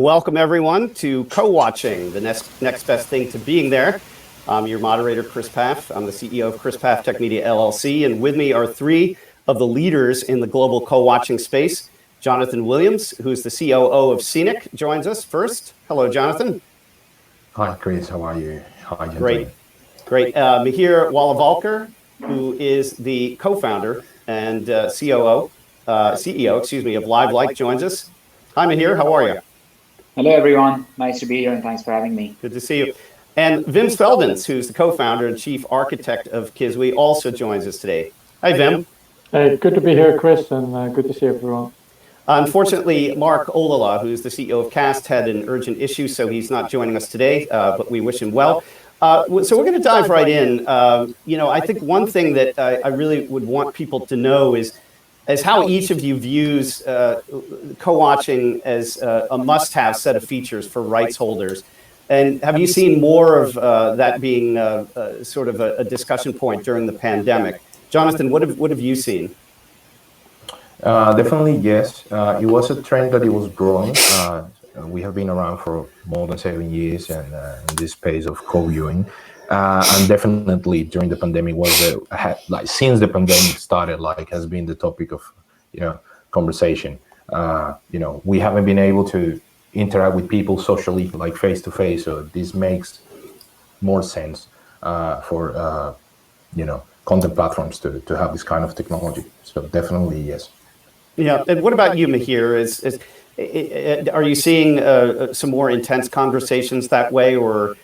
Welcome everyone to Co-Watching, the next best thing to being there. I'm your moderator, Chris Pfaff. I'm the CEO of Chris Pfaff Tech Media LLC, and with me are three of the leaders in the global co-watching space. Jonathan Williams, who's the COO of Sceenic, joins us first. Hello, Jonathan. Hi, Chris. How are you? Hi, Great. Miheer Walavalkar, who is the co-founder and CEO of LiveLike, joins us. Hi, Miheer. How are you? Hello, everyone. Nice to be here, and thanks for having me. Good to see you. And Wim Sweldens, who's the co-founder and chief architect of Kiswe, also joins us today. Hi, Wim. Hey, good to be here, Chris, and good to see everyone. Unfortunately, Mark Ollila, who's the CEO of Kast, had an urgent issue, so he's not joining us today, but we wish him well. So we're going to dive right in. I think one thing that I really would want people to know is how each of you views co-watching as a must-have set of features for rights holders. And have you seen more of that being sort of a discussion point during the pandemic? Jonathan, what have you seen? Definitely, yes. It was a trend that it was growing. We have been around for more than 7 years and in this space of co-viewing. And definitely during the pandemic since the pandemic started, has been the topic of, conversation. We haven't been able to interact with people socially, face to face. So this makes more sense for, content platforms to have this kind of technology. So definitely, yes. Yeah. And what about you, Miheer? Are you seeing some more intense conversations that way, or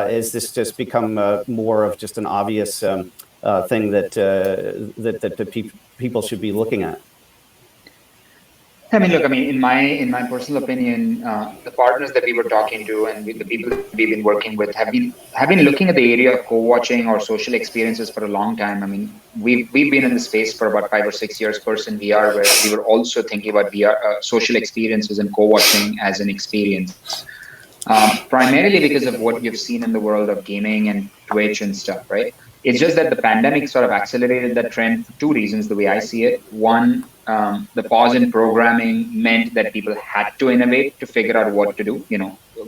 is this just become more of just an obvious thing that people should be looking at? In my personal opinion, the partners that we were talking to and the people that we've been working with have been looking at the area of co-watching or social experiences for a long time. We've been in the space for about 5 or 6 years, first in VR, where we were also thinking about VR social experiences and co-watching as an experience. Primarily because of what you've seen in the world of gaming and Twitch and stuff, right? It's just that the pandemic sort of accelerated that trend for two reasons, the way I see it. One, the pause in programming meant that people had to innovate to figure out what to do.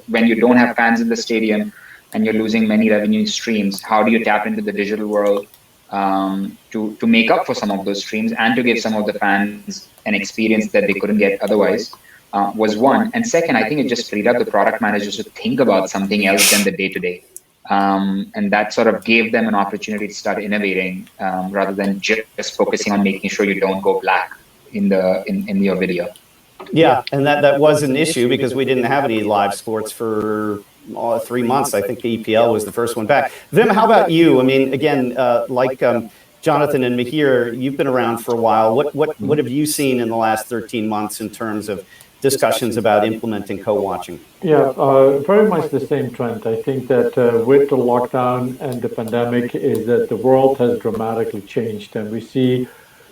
When you don't have fans in the stadium and you're losing many revenue streams, how do you tap into the digital world to make up for some of those streams and to give some of the fans an experience that they couldn't get otherwise? Was one. And second, I think it just freed up the product managers to think about something else than the day-to-day. And that sort of gave them an opportunity to start innovating rather than just focusing on making sure you don't go black in your video. Yeah, and that was an issue because we didn't have any live sports for 3 months. I think the EPL was the first one back. Wim, how about you? Again, Jonathan and Miheer, you've been around for a while. What have you seen in the last 13 months in terms of discussions about implementing co-watching? Yeah, very much the same trend. I think that with the lockdown and the pandemic is that the world has dramatically changed, and we see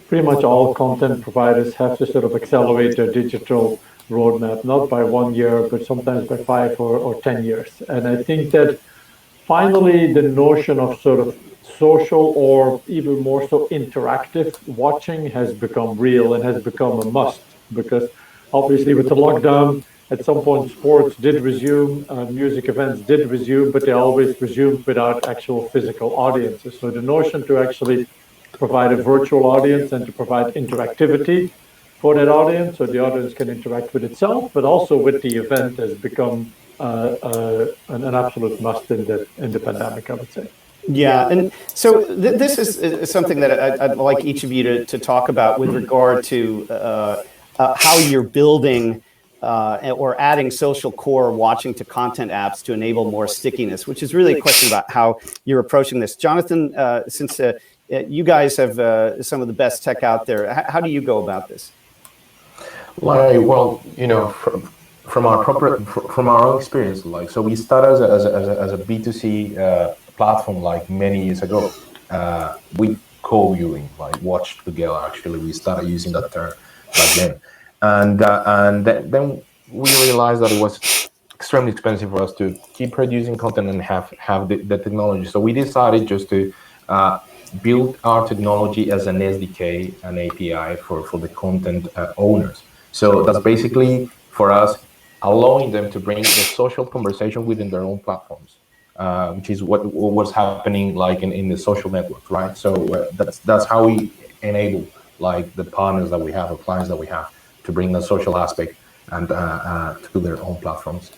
pretty much all content providers have to sort of accelerate their digital roadmap, not by 1 year, but sometimes by 5 or 10 years. And I think that finally the notion of sort of social or even more so interactive watching has become real and has become a must, because obviously with the lockdown, at some point sports did resume, music events did resume, but they always resumed without actual physical audiences. So the notion to actually provide a virtual audience and to provide interactivity for that audience, so the audience can interact with itself, but also with the event, has become an absolute must in the pandemic, I would say. Yeah, and so this is something that I'd like each of you to talk about with regard to how you're building or adding social core watching to content apps to enable more stickiness, which is really a question about how you're approaching this. Jonathan, since you guys have some of the best tech out there, how do you go about this? Well, from our own experience, so we started as a B2C platform many years ago. We co-viewing, watch together. Actually, we started using that term back then. And then we realized that it was extremely expensive for us to keep producing content and have the technology. So we decided just to build our technology as an SDK, an API for the content owners. So that's basically for us allowing them to bring the social conversation within their own platforms, which is what was happening like in the social networks, right? So that's how we enable like the partners that we have or clients that we have to bring the social aspect and to their own platforms.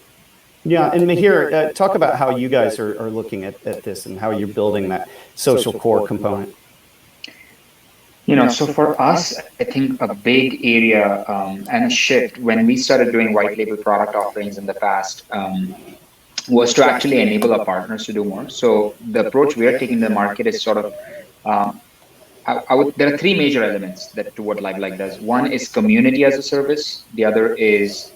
Yeah, and Miheer, talk about how you guys are looking at this and how you're building that social core component. So for us, I think a big area and a shift when we started doing white label product offerings in the past was to actually enable our partners to do more. So the approach we are taking to the market is sort of, there are three major elements that to what LiveLike does. One is community as a service. The other is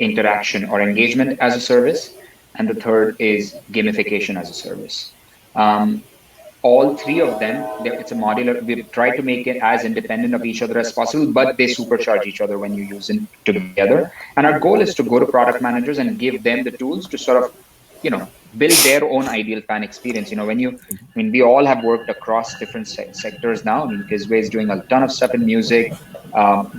interaction or engagement as a service. And the third is gamification as a service. All three of them, it's a modular. We've tried to make it as independent of each other as possible, but they supercharge each other when you use them together. And our goal is to go to product managers and give them the tools to sort of, build their own ideal fan experience. We all have worked across different sectors now. Kiswe is doing a ton of stuff in music.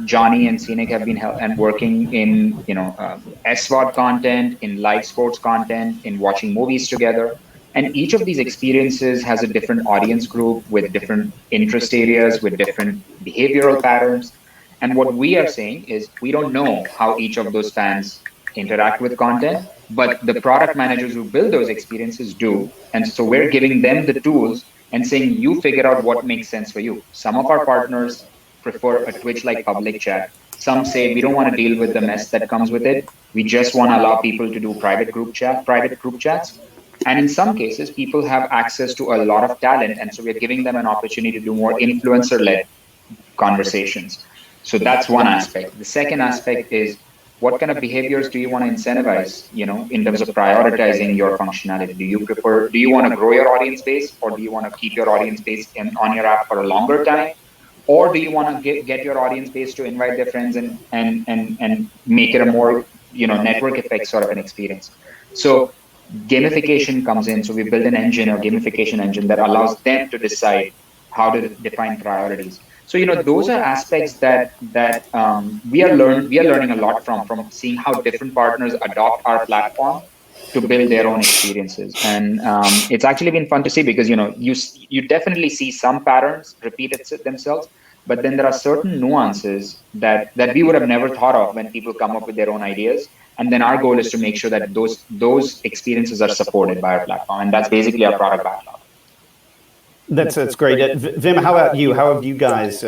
Jonny and Sceenic have been working in, SVOD content, in live sports content, in watching movies together. And each of these experiences has a different audience group with different interest areas, with different behavioral patterns. And what we are saying is we don't know how each of those fans interact with content, but the product managers who build those experiences do. And so we're giving them the tools and saying, you figure out what makes sense for you. Some of our partners prefer a Twitch-like public chat. Some say we don't want to deal with the mess that comes with it. We just want to allow people to do private group chats. And in some cases, people have access to a lot of talent. And so we're giving them an opportunity to do more influencer-led conversations. So that's one aspect. The second aspect is what kind of behaviors do you want to incentivize, in terms of prioritizing your functionality? Do you want to grow your audience base, or do you want to keep your audience base on your app for a longer time? Or do you want to get your audience base to invite their friends and make it a more, network effect sort of an experience? So gamification comes in. So we build an engine or gamification engine that allows them to decide how to define priorities. So those are aspects that we are learning a lot from seeing how different partners adopt our platform to build their own experiences. And it's actually been fun to see because you definitely see some patterns repeat themselves, but then there are certain nuances that we would have never thought of when people come up with their own ideas. And then our goal is to make sure that those experiences are supported by our platform. And that's basically our product backlog. That's great. Vim, how about you? How have you guys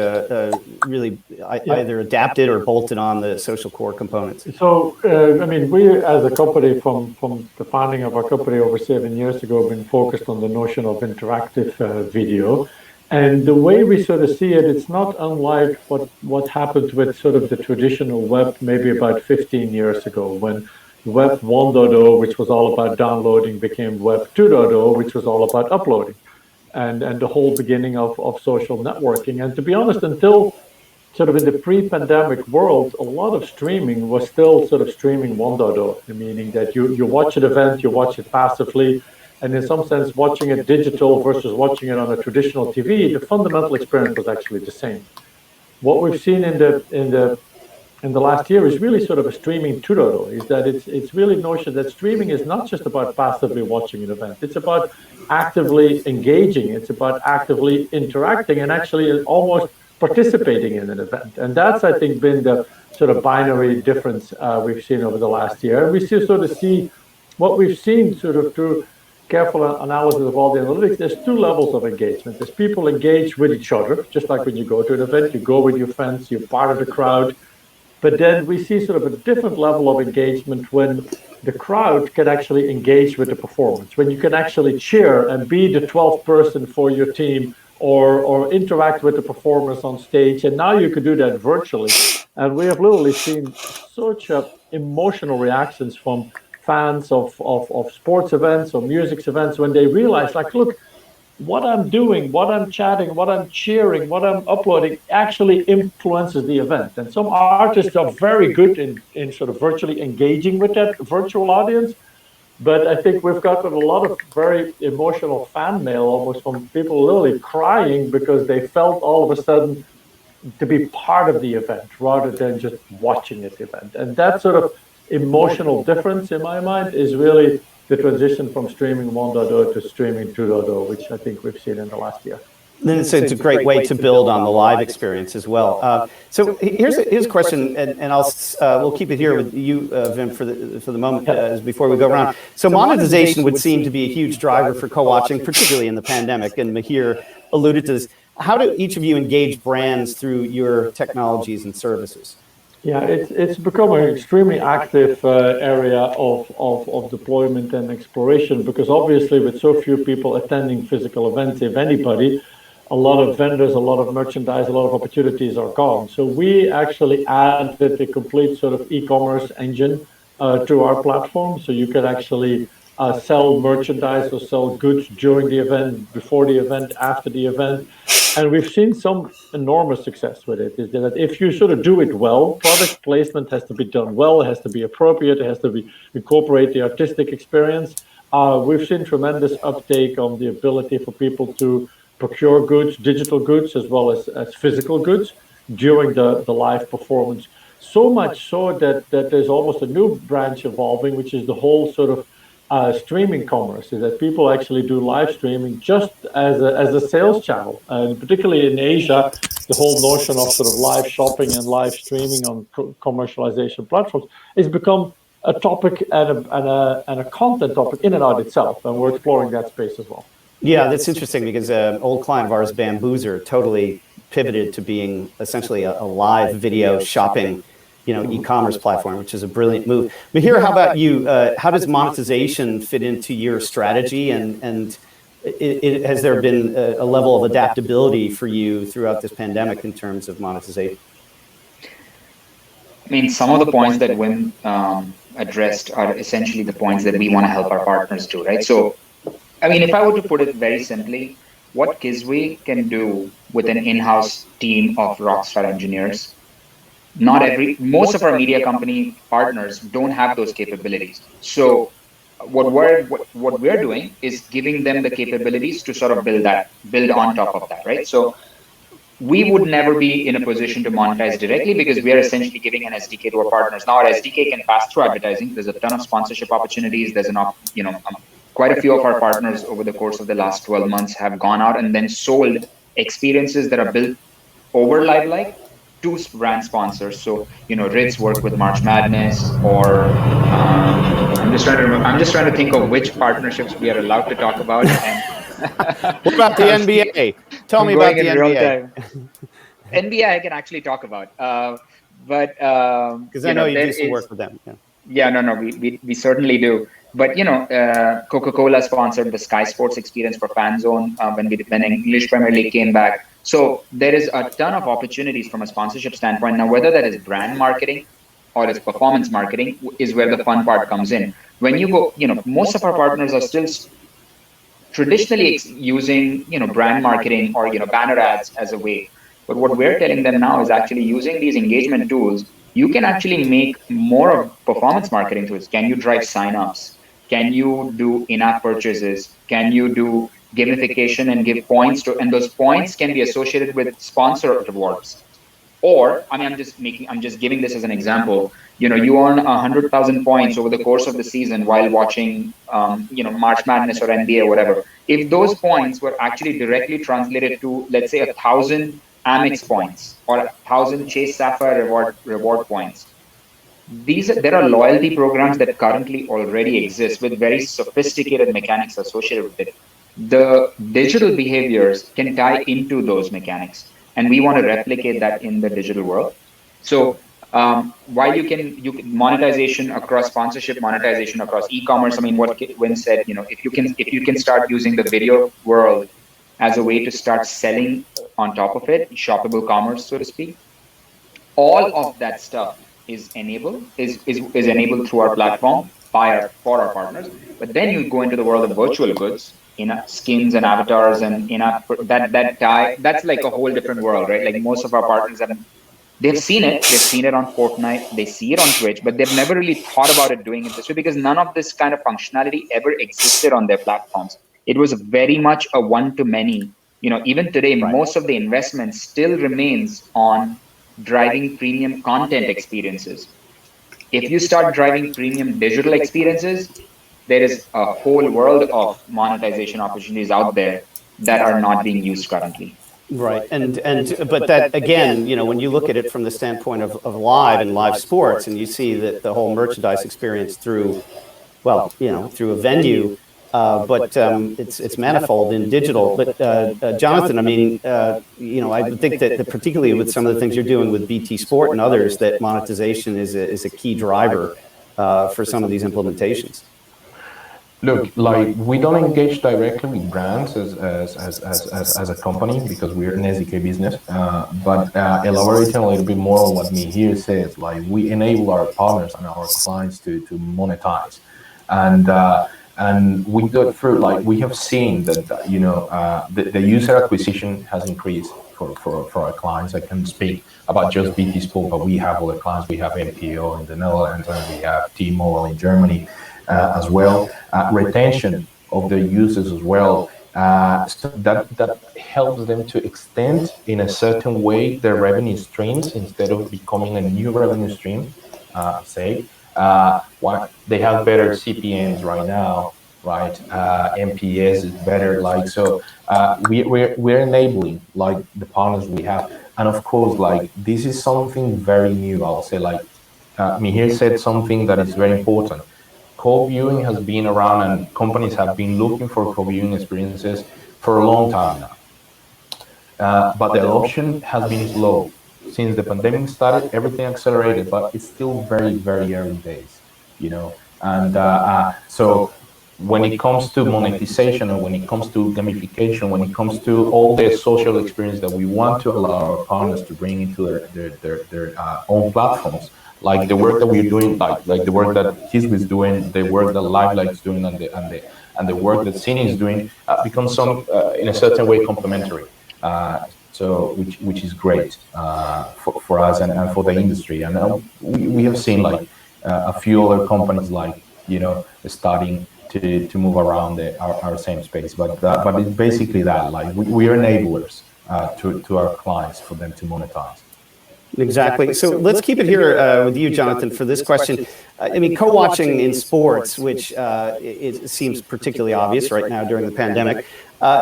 really either adapted or bolted on the social core components? So, we as a company from the founding of our company over 7 years ago have been focused on the notion of interactive video. And the way we sort of see it, it's not unlike what happened with sort of the traditional web maybe about 15 years ago when Web 1.0, which was all about downloading, became Web 2.0, which was all about uploading. And the whole beginning of social networking. And to be honest, until sort of in the pre-pandemic world, a lot of streaming was still sort of streaming 1.0, meaning that you watch an event, you watch it passively, and in some sense, watching it digital versus watching it on a traditional TV, the fundamental experience was actually the same. What we've seen in the last year is really sort of a streaming 2.0, is that it's really notion that streaming is not just about passively watching an event. It's about actively engaging. It's about actively interacting and actually almost participating in an event. And that's, I think, been the sort of binary difference we've seen over the last year. And we still sort of see what we've seen sort of through careful analysis of all the analytics. There's two levels of engagement. There's people engage with each other, just like when you go to an event, you go with your friends, you're part of the crowd. But then we see sort of a different level of engagement when the crowd can actually engage with the performance, when you can actually cheer and be the 12th person for your team or interact with the performers on stage. And now you can do that virtually. And we have literally seen such emotional reactions from fans of sports events or music events when they realize, like, look, what I'm doing, what I'm chatting, what I'm cheering, what I'm uploading actually influences the event. And some artists are very good in sort of virtually engaging with that virtual audience. But I think we've gotten a lot of very emotional fan mail almost from people literally crying because they felt all of a sudden to be part of the event rather than just watching the event. And that sort of emotional difference in my mind is really the transition from streaming 1.0 to streaming 2.0, which I think we've seen in the last year. Then it's a great way to build on the live experience as well. So here's a question, and we'll keep it here with you, Vim, for the moment before we go around. So monetization would seem to be a huge driver for co-watching, particularly in the pandemic. And Miheer alluded to this. How do each of you engage brands through your technologies and services? Yeah, it's become an extremely active area of deployment and exploration, because obviously with so few people attending physical events, if anybody, a lot of vendors, a lot of merchandise, a lot of opportunities are gone. So we actually added a complete sort of e-commerce engine to our platform. So you can actually sell merchandise or sell goods during the event, before the event, after the event. And we've seen some enormous success with it. Is that if you sort of do it well, product placement has to be done well, it has to be appropriate, it has to be incorporate the artistic experience. We've seen tremendous uptake on the ability for people to procure goods, digital goods, as well as physical goods during the live performance. So much so that there's almost a new branch evolving, which is the whole sort of streaming commerce, is that people actually do live streaming just as a sales channel. And particularly in Asia, the whole notion of sort of live shopping and live streaming on commercialization platforms has become a topic and a content topic in and out itself. And we're exploring that space as well. Yeah, that's interesting, because an old client of ours, Bamboozer, totally pivoted to being essentially a live video shopping, e-commerce platform, which is a brilliant move. Miheer, how about you? How does monetization fit into your strategy, and has there been a level of adaptability for you throughout this pandemic in terms of monetization? I mean, some of the points that Wim addressed are essentially the points that we want to help our partners do, right? So, I mean, if I were to put it very simply, what Kiswe can do with an in-house team of rockstar engineers, most of our media company partners don't have those capabilities. So what we're doing is giving them the capabilities to sort of build on top of that, right? So we would never be in a position to monetize directly, because we are essentially giving an SDK to our partners. Now our SDK can pass through advertising. There's a ton of sponsorship opportunities. There's quite a few of our partners over the course of the last 12 months have gone out and then sold experiences that are built over LiveLike to brand sponsors. So, Ritz work with March Madness, or I'm just trying to think of which partnerships we are allowed to talk about. And what about the NBA? Tell me about the NBA. NBA I can actually talk about, but because I know you do some work with them. Yeah, no, we certainly do. But Coca-Cola sponsored the Sky Sports experience for FanZone when English Premier League came back. So there is a ton of opportunities from a sponsorship standpoint. Now, whether that is brand marketing or it's performance marketing is where the fun part comes in. When you go, most of our partners are still traditionally using brand marketing or banner ads as a way. But what we're telling them now is actually using these engagement tools. You can actually make more of performance marketing tools. Can you drive signups? Can you do in-app purchases? Can you do gamification and give points to, and those points can be associated with sponsor rewards. Or, I mean, I'm just giving this as an example. You earn 100,000 points over the course of the season while watching, March Madness or NBA or whatever. If those points were actually directly translated to, let's say, 1,000 Amex points or 1,000 Chase Sapphire reward points, there are loyalty programs that currently already exist with very sophisticated mechanics associated with it. The digital behaviors can tie into those mechanics, and we want to replicate that in the digital world. So while you can monetization across sponsorship, monetization across e-commerce. I mean, what Win said, if you can start using the video world as a way to start selling on top of it, shoppable commerce, so to speak, all of that stuff is enabled through our platform for our partners. But then you go into the world of virtual goods, skins and avatars and that's like a whole different world, right? Like most of our partners they've seen it on Fortnite, they see it on Twitch, but they've never really thought about it doing it this way, because none of this kind of functionality ever existed on their platforms. It was very much a one-to-many. Even today, most of the investment still remains on driving premium content experiences. If you start driving premium digital experiences, there is a whole world of monetization opportunities out there that are not being used currently. Right. But that, again, when you look at it from the standpoint of live and live sports, and you see that the whole merchandise experience through, well, through a venue, but it's manifold in digital. But Jonathan, I mean, I would think that particularly with some of the things you're doing with BT Sport and others, that monetization is a key driver for some of these implementations. Look, like we don't engage directly with brands as a company because we're an SDK business. But elaborating a little bit more on what Miheer says, like we enable our partners and our clients to monetize, and we go through, like we have seen that the user acquisition has increased for our clients. I can speak about just BT Sport, but we have other clients. We have MPO in the Netherlands, and we have T-Mobile in Germany. As well, retention of their users as well. So that helps them to extend in a certain way their revenue streams instead of becoming a new revenue stream. They have better CPMs right now, right? MPS is better, like so. We're enabling like the partners we have, and of course, like this is something very new. I'll say, like Miheer said something that is very important. Co-viewing has been around and companies have been looking for co-viewing experiences for a long time now. But the adoption has been slow. Since the pandemic started, everything accelerated, but it's still very, very early days, And so when it comes to monetization, or when it comes to gamification, when it comes to all the social experience that we want to allow our partners to bring into their own platforms, like the work that we're doing, like the work that Kiswe is doing, the work that LiveLike is doing, and the work that Sceenic is doing, becomes some in a certain way complementary. So which is great for us and for the industry. And we have seen like a few other companies like starting to move around our same space. But it's basically that, like we are enablers to our clients for them to monetize. Exactly. So let's keep it here with you, Jonathan, for this question. I mean, co-watching in sports, which it seems particularly obvious right now during the pandemic,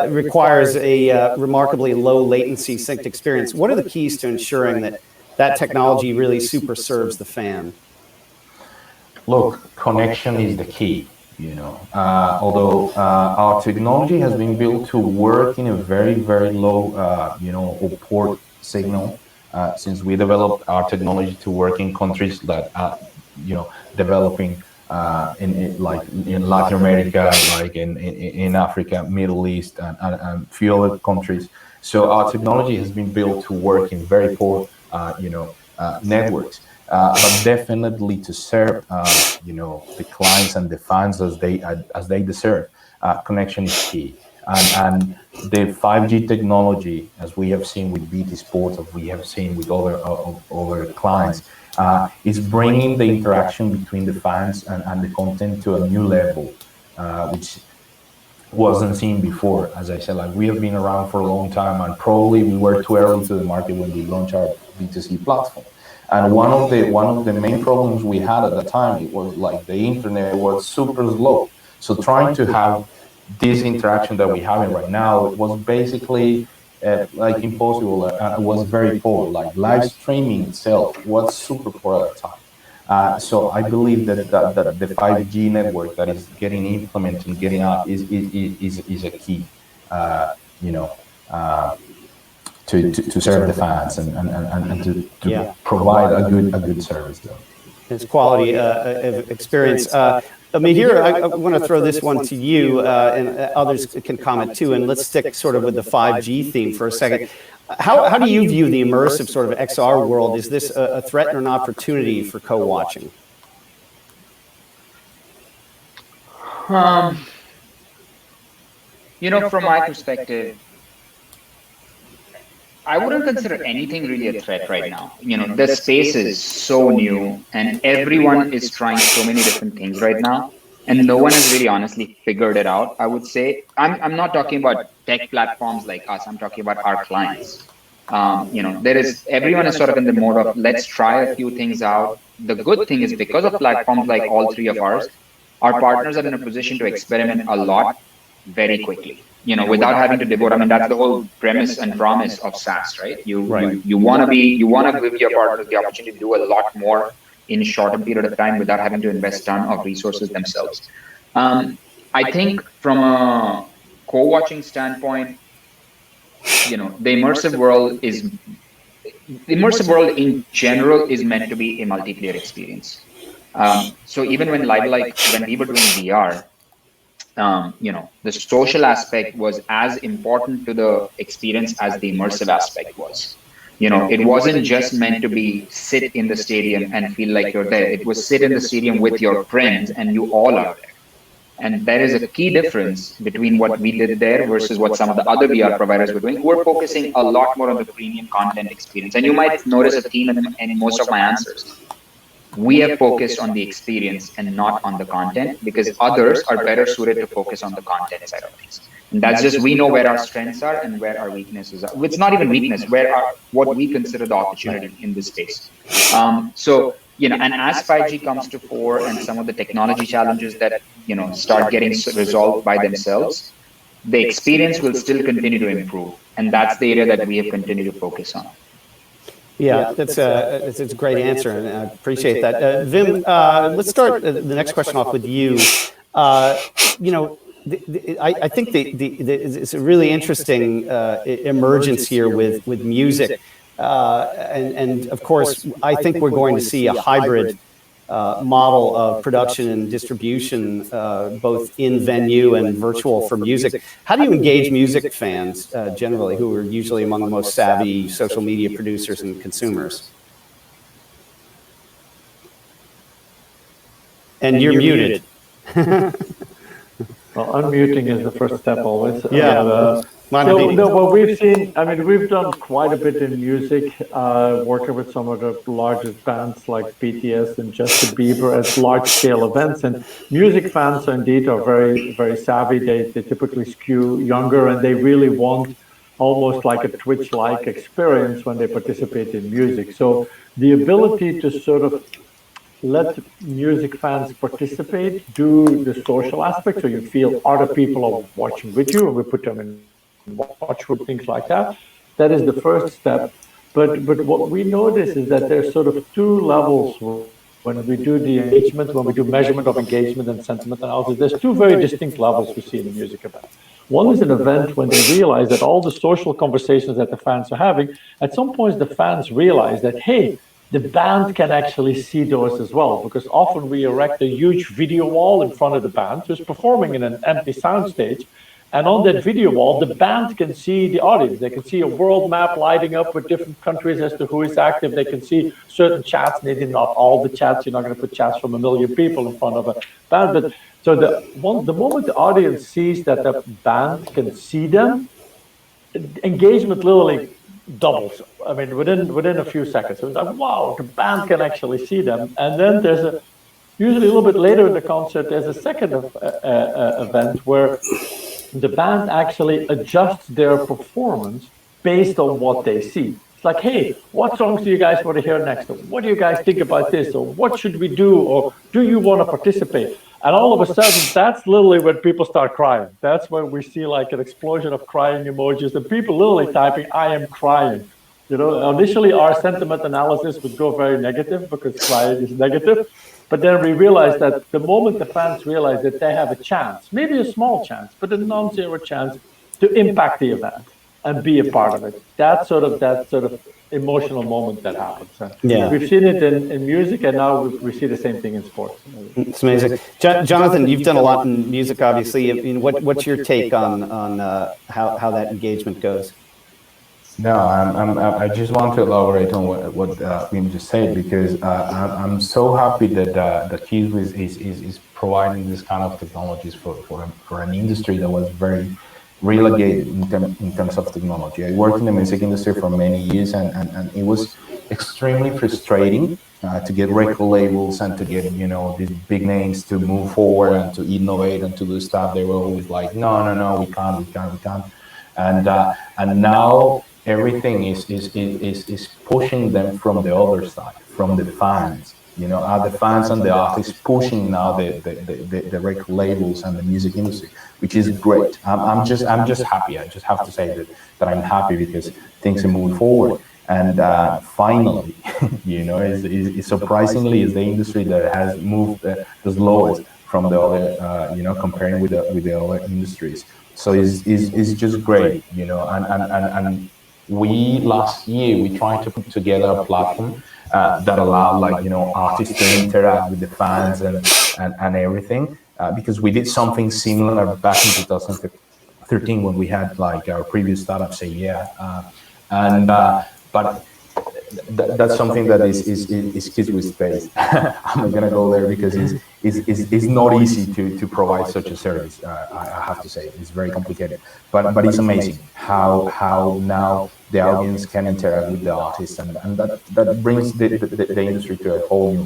requires a remarkably low latency synced experience. What are the keys to ensuring that technology really super serves the fan? Look, connection is the key. Although our technology has been built to work in a very, very low, port signal. Since we developed our technology to work in countries that are, developing in Latin America, like in Africa, Middle East, and few other countries. So our technology has been built to work in very poor, networks, but definitely to serve, the clients and the fans as they deserve. Connection is key. And the 5G technology, as we have seen with BT Sports, as we have seen with other clients, is bringing the interaction between the fans and the content to a new level, which wasn't seen before. As I said, like we have been around for a long time, and probably we were too early to the market when we launched our B2C platform. And one of the main problems we had at the time, it was like the internet was super slow. So trying to have this interaction that we're having right now, it was basically like impossible. It was very poor. Like live streaming itself was super poor at the time. So I believe that the 5G network that is getting implemented and getting out is a key, to serve the fans and to provide a good service though. It's quality of experience. Miheer, I want to throw this one to you, and others can comment too. And let's stick sort of with the 5G theme for a second. How do you view the immersive sort of XR world? Is this a threat or an opportunity for co-watching? From my perspective, I wouldn't consider anything really a threat right now. The space is so new and everyone is trying so many different things right now. And no one has really honestly figured it out, I would say. I'm not talking about tech platforms like us. I'm talking about our clients. Everyone is sort of in the mode of let's try a few things out. the good thing is because of platforms like all three of ours, our partners are in a position to experiment a lot very quickly, without having to devote. I mean, that's the whole premise and promise of SaaS, right? You want to give your partners the opportunity to do a lot more in a shorter period of time without having to invest a ton of resources themselves. I think from a co-watching standpoint, the immersive world in general is meant to be a multiplayer experience. So even when we were doing VR, the social aspect was as important to the experience as the immersive aspect was. It wasn't just meant to be sit in the stadium and feel like you're there. It was sit in the stadium with your friends and you all are there. And there is a key difference between what we did there versus what some of the other VR providers were doing, who were focusing a lot more on the premium content experience. And you might notice a theme in most of my answers. We have focused on the experience and not on the content, because others are better suited to focus on the content side of things. And that's just, we know where our strengths are and where our weaknesses are. It's not even weakness, what we consider the opportunity in this space. And as 5G comes to fore and some of the technology challenges that, start getting resolved by themselves, the experience will still continue to improve. And that's the area that we have continued to focus on. Yeah, that's a great answer, and I appreciate that. Wim, let's start the next question off with you. I think it's a really interesting emergence here with music. And of course, I think we're going to see a hybrid model of production and distribution, both in venue and virtual for music. How do you engage music fans generally, who are usually among the most savvy social media producers and consumers? And you're muted. Well, unmuting is the first step always. Yeah. What we've seen, we've done quite a bit in music, working with some of the largest bands like BTS and Justin Bieber at large-scale events. And music fans indeed are very, very savvy. They typically skew younger, and they really want almost like a Twitch-like experience when they participate in music. So the ability to sort of let music fans participate, do the social aspect, so you feel other people are watching with you, and we put them in watch group, things like that. That is the first step. But what we notice is that there's sort of two levels when we do the engagement, when we do measurement of engagement and sentiment analysis. There's two very distinct levels we see in a music event. One is an event when they realize that all the social conversations that the fans are having, at some point the fans realize that, hey, the band can actually see those as well, because often we erect a huge video wall in front of the band who's performing in an empty soundstage. And on that video wall, the band can see the audience. They can see a world map lighting up with different countries as to who is active. They can see certain chats, maybe not all the chats. You're not going to put chats from 1 million people in front of a band. But so the moment the audience sees that the band can see them, engagement literally doubles. Within a few seconds. So it's like, wow, the band can actually see them. And then there's usually a little bit later in the concert, there's a second event where the band actually adjusts their performance based on what they see. It's like, hey, what songs do you guys want to hear next? Or what do you guys think about this? Or what should we do? Or do you want to participate? And all of a sudden, that's literally when people start crying. That's when we see like an explosion of crying emojis and people literally typing, I am crying. Initially our sentiment analysis would go very negative because crying is negative. But then we realized that the moment the fans realize that they have a chance, maybe a small chance, but a non-zero chance to impact the event and be a part of it, that sort of emotional moment that happens. Yeah. We've seen it in music, and now we see the same thing in sports. It's amazing. Jonathan, you've done a lot in music, obviously. What's your take on how that engagement goes? No, I just want to elaborate on what Wim just said, because I'm so happy that Kiswe is providing this kind of technologies for an industry that was very relegated in terms of technology. I worked in the music industry for many years, and it was extremely frustrating to get record labels and to get these big names to move forward and to innovate and to do stuff. They were always like, no, we can't, and now everything is pushing them from the other side, from the fans, Are the fans and the artists pushing now the record labels and the music industry, which is great. I'm just happy. I just have to say that I'm happy because things are moving forward. And finally, is surprisingly is the industry that has moved the slowest from the other, comparing with the other industries. So it's just great, and we last year we tried to put together a platform that allowed artists to interact with the fans and everything, because we did something similar back in 2013 when we had our previous startup say but that's something that is Kiswe's space. I'm not gonna go there because it's not easy to provide such a service. I have to say it's very complicated, but it's amazing how now the audience can interact with the artists, and that brings the industry to a whole new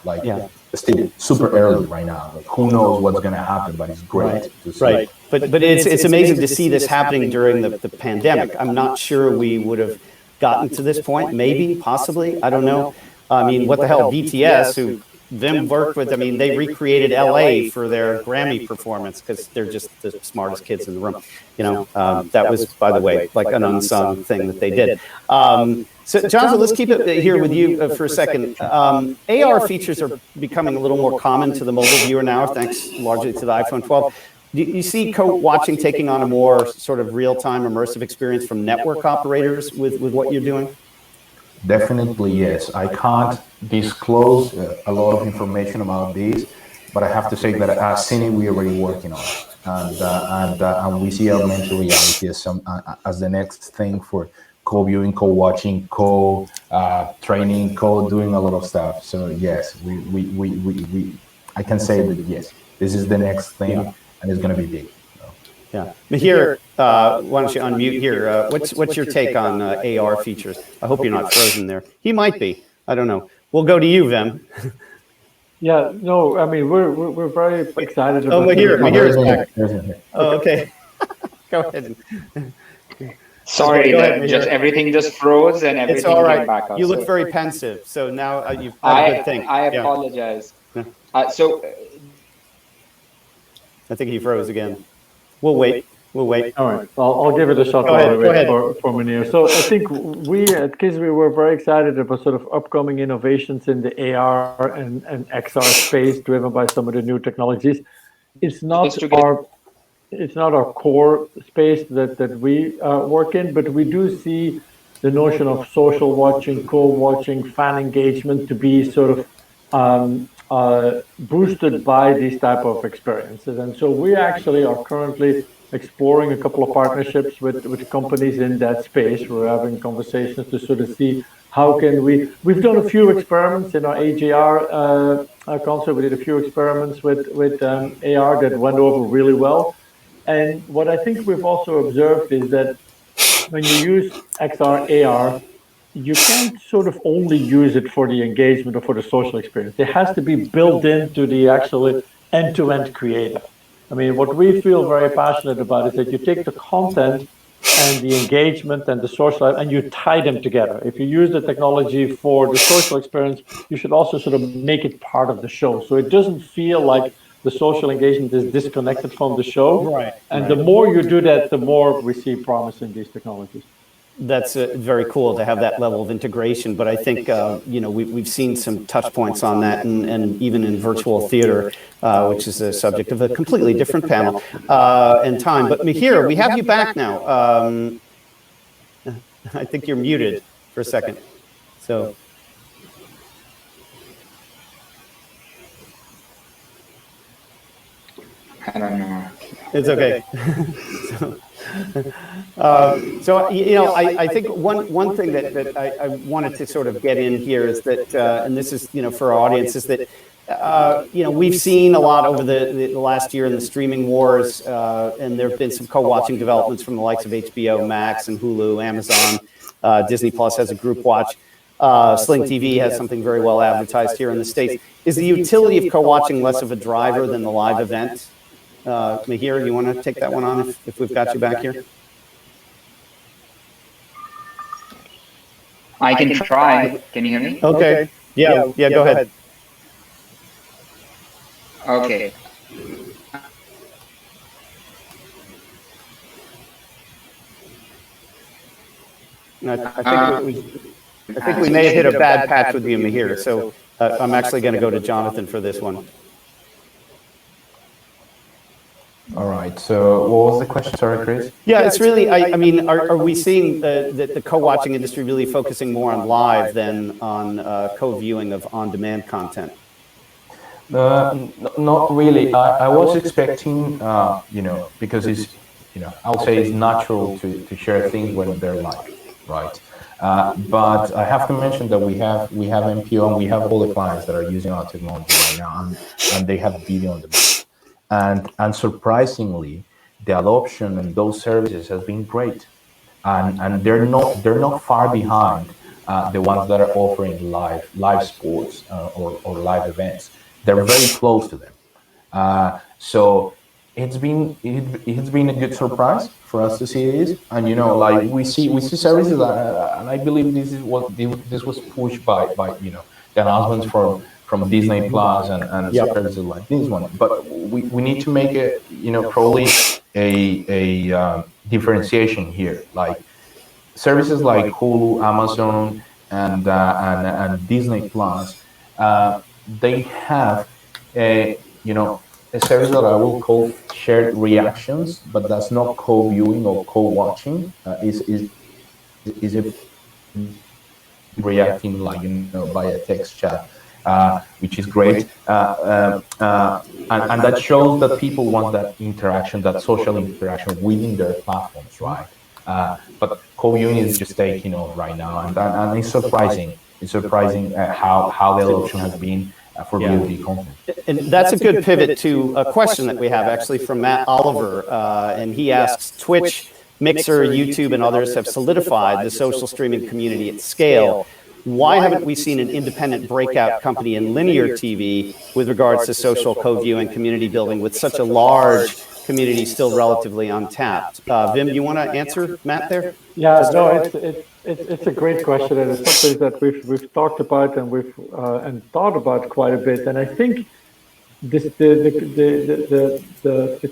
level. Still super early right now. Who knows what's gonna happen? But it's great to see. Right. But it's amazing to see this happening during the pandemic. I'm not sure we would have gotten to this point, maybe, possibly, I don't know. I mean, what the hell, BTS, who Vim worked with, I mean, they recreated LA for their Grammy performance because they're just the smartest kids in the room. That was, by the way, like an unsung thing that they did. So, Jonathan, let's keep it here with you for a second. AR features are becoming a little more common to the mobile viewer now, thanks largely to the iPhone 12. Do you see co-watching taking on a more sort of real-time immersive experience from network operators with what you're doing? Definitely, yes. I can't disclose a lot of information about this, but I have to say that at Sceenic we're already working on it, and we see augmented reality as the next thing for co-viewing, co-watching, co-training, co-doing a lot of stuff. So yes, I can say that yes, this is the next thing. And it's going to be big. Yeah. Miheer, why don't you unmute here? What's your take on AR features? I hope you're not frozen there. He might be. I don't know. We'll go to you, Vim. Yeah. No. I mean, we're very excited about. Oh, Miheer's back. Oh, okay. Go ahead. Sorry, everything just froze and everything it's all right. came back up. You look very pensive. So now you've got a good thing. I apologize. Yeah. I think he froze again. We'll wait. All right. I'll give it a shot go ahead. For Miheer. So I think we at Kiswe were very excited about sort of upcoming innovations in the AR and XR space driven by some of the new technologies. It's not our core space that we work in, but we do see the notion of social watching, co-watching, fan engagement to be sort of boosted by these type of experiences. And so we actually are currently exploring a couple of partnerships with companies in that space. We're having conversations to sort of see how can we've done a few experiments in our AJR concert. We did a few experiments with AR that went over really well. And what I think we've also observed is that when you use XR, AR, you can't sort of only use it for the engagement or for the social experience. It has to be built into the actual end-to-end creative. I mean, what we feel very passionate about is that you take the content and the engagement and the social and you tie them together. If you use the technology for the social experience, you should also sort of make it part of the show. So it doesn't feel like the social engagement is disconnected from the show. Right. And the more you do that, the more we see promise in these technologies. That's very cool to have that level of integration. But I think, we've seen some touch points on that, and even in virtual theater, which is the subject of a completely different panel and time. But Miheer, we have you back now. I think you're muted for a second. So. I don't know. It's okay. I think one thing that I wanted to sort of get in here is that, and this is, for our audience, is that, we've seen a lot over the last year in the streaming wars, and there have been some co-watching developments from the likes of HBO Max and Hulu, Amazon, Disney Plus has a group watch. Sling TV has something very well advertised here in the States. Is the utility of co-watching less of a driver than the live event? Miheer, you want to take that one on if we've got you back here? I can try. Can you hear me? Okay. Yeah, go ahead. Okay. I think we may have hit a bad patch with you, Miheer. So I'm actually going to go to Jonathan for this one. All right. So what was the question? Sorry, Chris. Yeah, it's really, I mean, are we seeing the co-watching industry really focusing more on live than on co-viewing of on-demand content? Not really. I was expecting, because it's, I'll say it's natural to share things when they're live, right? But I have to mention that we have MPO and we have all the clients that are using our technology right now, and they have video on demand. And surprisingly, the adoption of those services has been great, and they're not far behind the ones that are offering live sports or live events. They're very close to them. So it's been a good surprise for us to see this, and like we see services, and I believe this was pushed by the announcements from Disney Plus and services like this one. But we need to make it probably a differentiation here, like services like Hulu, Amazon, and Disney Plus. They have a service that I will call shared reactions, but that's not co-viewing or co-watching. Is a reacting like via text chat, which is great, and that shows that people want that interaction, that social interaction within their platforms, right? But co-viewing is just taking off right now, and it's surprising. It's surprising how the adoption has been for VOD content. And that's a good pivot to a question that we have actually from Matt Oliver, and he asks, Twitch, Mixer, YouTube, and others have solidified the social streaming community at scale. Why haven't we seen an independent breakout company in linear TV with regards to social co-viewing community building with such a large community still relatively untapped? Vim, you want to answer Matt there? Yeah, no, it's a great question, and it's something that we've talked about and we've thought about quite a bit. And I think the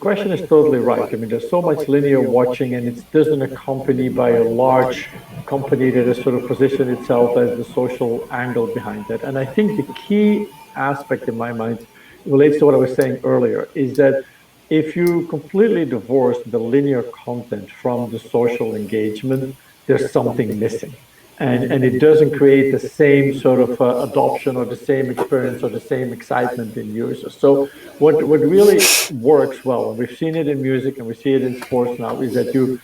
question is totally right. I mean, there's so much linear watching, and it doesn't accompany by a large company that has sort of positioned itself as the social angle behind it. And I think the key aspect in my mind relates to what I was saying earlier, is that if you completely divorce the linear content from the social engagement, there's something missing. And it doesn't create the same sort of adoption or the same experience or the same excitement in users. So what really works well, and we've seen it in music and we see it in sports now, is that you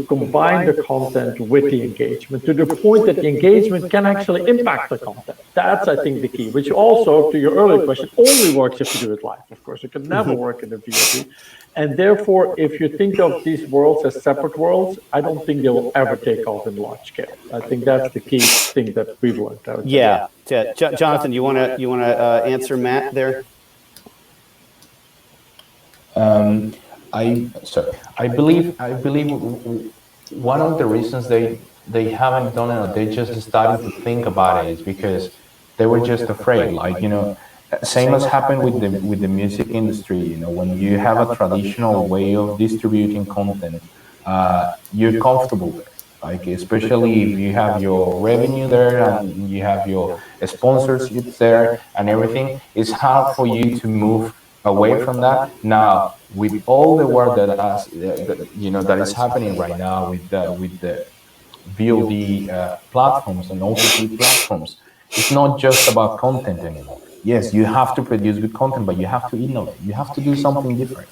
combine the content with the engagement to the point that the engagement can actually impact the content. That's, I think, the key, which also, to your earlier question, only works if you do it live. Of course, it can never work in a VOD. And therefore, if you think of these worlds as separate worlds, I don't think they will ever take off in large scale. I think that's the key thing that we've learned out. Yeah. Jonathan, you want to answer Matt there? I believe one of the reasons they haven't done it, or they just started to think about it, is because they were just afraid. Like, same as happened with the music industry. When you have a traditional way of distributing content, you're comfortable there. Like, especially if you have your revenue there and you have your sponsorships there and everything, it's hard for you to move away from that. Now, with all the work that is happening right now with the VOD platforms and OTT platforms, it's not just about content anymore. Yes, you have to produce good content, but you have to innovate. You have to do something different.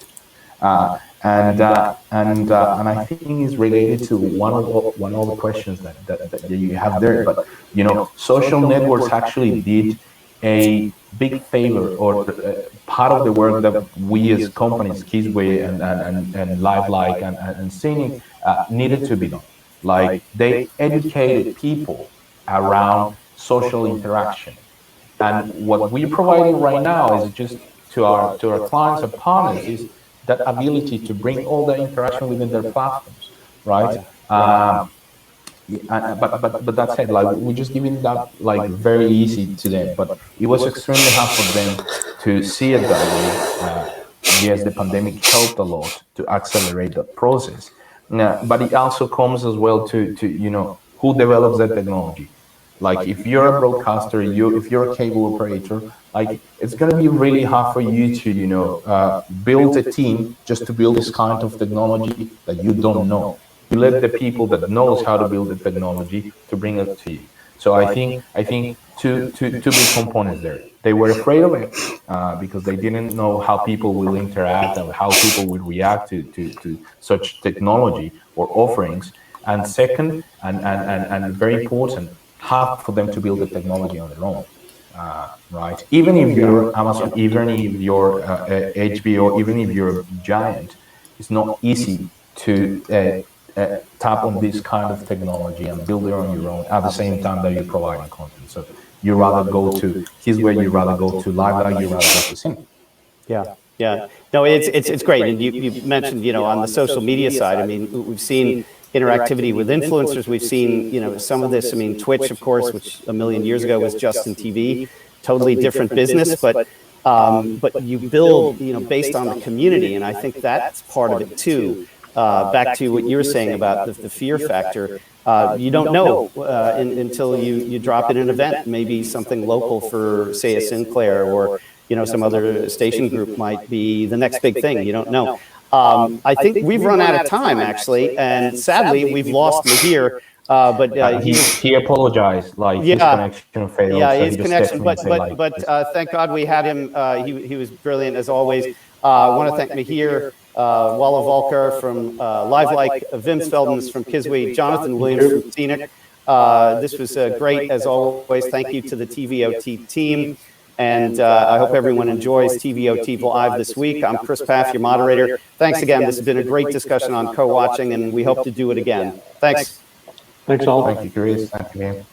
And I think it's related to one of the questions that you have there. But social networks actually did a big favor, or part of the work that we as companies, Kiswe and LiveLike and Sceenic, needed to be done. Like, they educated people around social interaction. And what we're providing right now is just to our clients and partners is that ability to bring all the interaction within their platforms, right? But that said, like, we're just giving that like very easy to them. But it was extremely hard for them to see it that way, yes, the pandemic helped a lot to accelerate that process. But it also comes as well to who develops that technology. Like if you're a broadcaster, if you're a cable operator, like it's gonna be really hard for you to build a team just to build this kind of technology that you don't know. You let the people that knows how to build the technology to bring it to you. So I think two big components there. They were afraid of it because they didn't know how people will interact and how people will react to such technology or offerings. And second, and very important, hard for them to build the technology on their own. Right? Even if you're Amazon, even if you're HBO, even if you're Giant, it's not easy to tap on this kind of technology and build it on your own at the same time that you're providing content. So you rather go to Kiswe, you rather go to LiveLike, you rather go to Sceenic. Yeah. No, it's great. And you mentioned, on the social media side, I mean, we've seen interactivity with influencers. We've seen, some of this. I mean, Twitch, of course, which a million years ago was Justin TV, totally different business, but you build, based on the community, and I think that's part of it too. Back to what you were saying about the fear factor. You don't know until you drop in an event, maybe something local for, say, a Sinclair or some other station group might be the next big thing. You don't know. I think we've run out of time, actually, and sadly, we've lost Miheer. But he apologized, like his connection failed. Yeah, so his connection. But thank God we had him. He was brilliant as always. I want to thank Miheer, Walavalkar from LiveLike, Wim Sweldens from Kiswe, Jonathan Williams from Sceenic. This was great as always. Thank you to the TVOT team. And I hope everyone enjoys TVOT Live this week. I'm Chris Pfaff, your moderator. Thanks again. This has been a great discussion on co-watching, and we hope to do it again. Thanks. Thanks all. Thank you, Chris. Thank you, man.